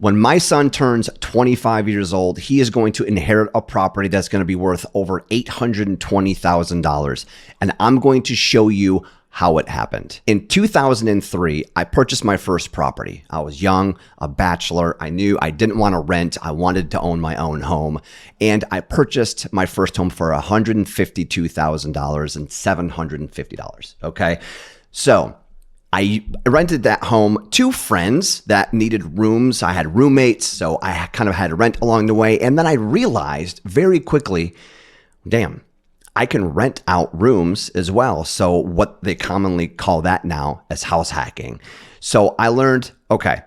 When my son turns 25 years old, he is going to inherit a property that's going to be worth over $820,000. And I'm going to show you how it happened. In 2003, I purchased my first property. I was young, a bachelor. I knew I didn't want to rent. I wanted to own my own home. And I purchased my first home for $152,000 and $750. Okay. So I rented that home to friends that needed rooms. I had roommates, so I kind of had to rent along the way. And then I realized very quickly, damn, I can rent out rooms as well. So what they commonly call that now as house hacking. So I learned, okay,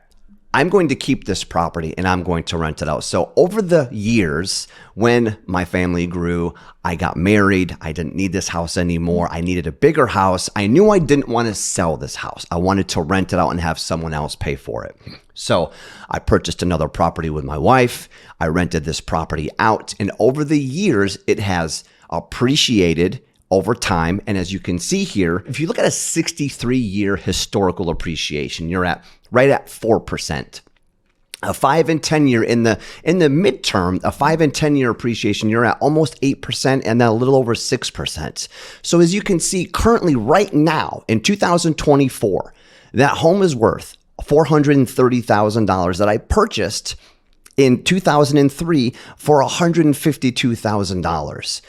I'm going to keep this property and I'm going to rent it out. So over the years, when my family grew, I got married. I didn't need this house anymore. I needed a bigger house. I knew I didn't want to sell this house. I wanted to rent it out and have someone else pay for it. So I purchased another property with my wife. I rented this property out. And over the years, it has appreciated over time. And as you can see here, if you look at a 63-year historical appreciation, you're at right at 4%. A 5 and 10 year in the midterm, a 5 and 10 year appreciation, you're at almost 8% and then a little over 6%. So as you can see, currently right now in 2024, that home is worth $430,000 that I purchased in 2003 for $152,000.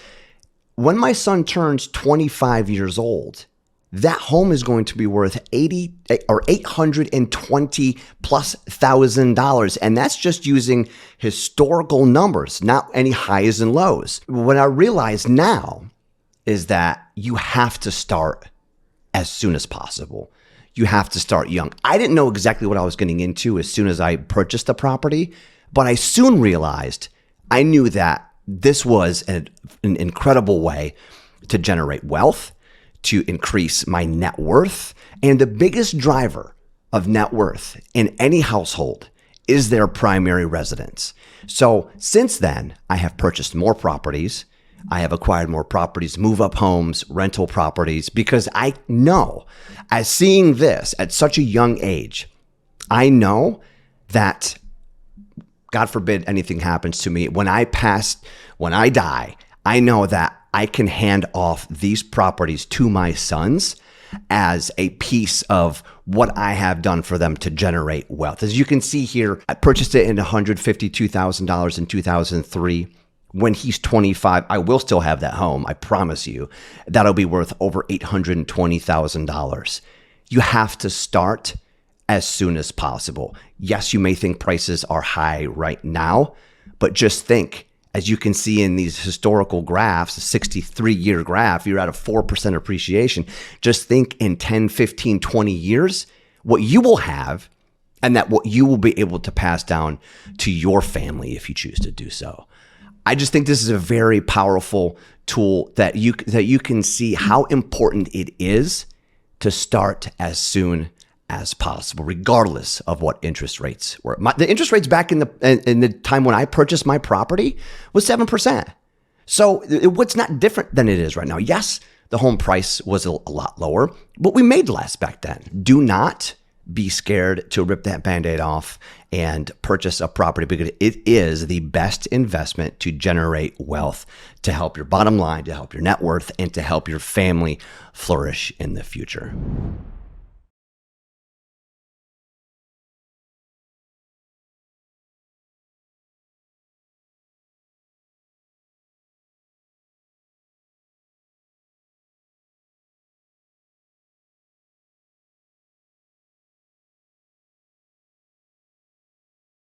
When my son turns 25 years old, that home is going to be worth $820 plus $1,000. And that's just using historical numbers, not any highs and lows. What I realize now is that you have to start as soon as possible. You have to start young. I didn't know exactly what I was getting into as soon as I purchased the property, but I soon realized I knew that this was an incredible way to generate wealth, to increase my net worth. And the biggest driver of net worth in any household is their primary residence. So since then, I have purchased more properties. I have acquired more properties, move-up homes, rental properties, because I know, as seeing this at such a young age, I know that God forbid anything happens to me. When I die, I know that I can hand off these properties to my sons as a piece of what I have done for them to generate wealth. As you can see here, I purchased it in $152,000 in 2003. When he's 25, I will still have that home. I promise you. That'll be worth over $820,000. You have to start as soon as possible. Yes, you may think prices are high right now, but just think, as you can see in these historical graphs, a 63-year graph, you're at a 4% appreciation. Just think in 10, 15, 20 years, what you will have and that what you will be able to pass down to your family if you choose to do so. I just think this is a very powerful tool that you can see how important it is to start as soon as possible, regardless of what interest rates were. The interest rates back in the time when I purchased my property was 7%. So what's not different than it is right now? Yes, the home price was a lot lower, but we made less back then. Do not be scared to rip that Band-Aid off and purchase a property, because it is the best investment to generate wealth, to help your bottom line, to help your net worth, and to help your family flourish in the future.